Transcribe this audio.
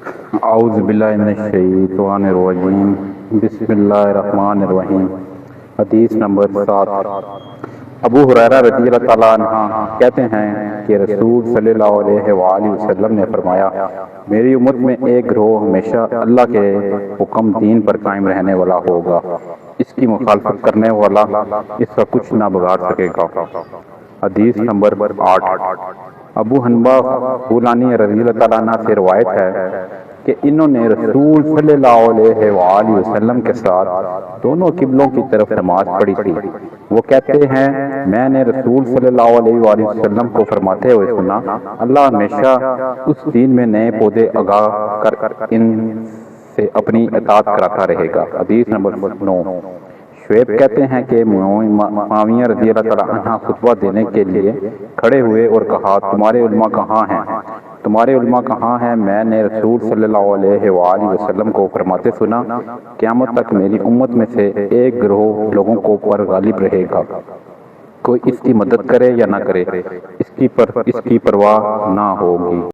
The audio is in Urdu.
اعوذ باللہ من الشیطان الرجیم، بسم اللہ الرحمن الرحیم۔ حدیث نمبر 7۔ ابو ہریرہ رضی اللہ تعالیٰ عنہ کہتے ہیں کہ رسول صلی اللہ علیہ وآلہ وسلم نے فرمایا، میری امت میں ایک گروہ ہمیشہ اللہ کے حکم دین پر قائم رہنے والا ہوگا، اس کی مخالفت کرنے والا اس کا کچھ نہ بگاڑ سکے گا۔ حدیث نمبر 8۔ ابو حنبہ خولانی رضی اللہ تعالیٰ عنہ سے روایت ہے کہ انہوں نے رسول صلی اللہ علیہ وآلہ وسلم کے ساتھ دونوں قبلوں کی طرف نماز پڑھی تھی۔ وہ کہتے ہیں، میں نے رسول صلی اللہ علیہ وآلہ وسلم کو فرماتے ہوئے سنا، اللہ ہمیشہ اس دین میں نئے پودے اگا کر ان سے اپنی اطاعت کراتا رہے گا۔ حدیث نمبر 9۔ شعیب کہتے ہیں کہ معاویہ رضی اللہ تعالیٰ عنہ خطبہ دینے کے لیے کھڑے ہوئے اور کہا، تمہارے علماء کہاں ہیں؟ تمہارے علماء کہاں ہیں؟ میں نے رسول صلی اللہ علیہ وآلہ وسلم کو فرماتے سنا، قیامت تک میری امت میں سے ایک گروہ لوگوں کو پر غالب رہے گا، کوئی اس کی مدد کرے یا نہ کرے، اس کی پرواہ نہ ہوگی۔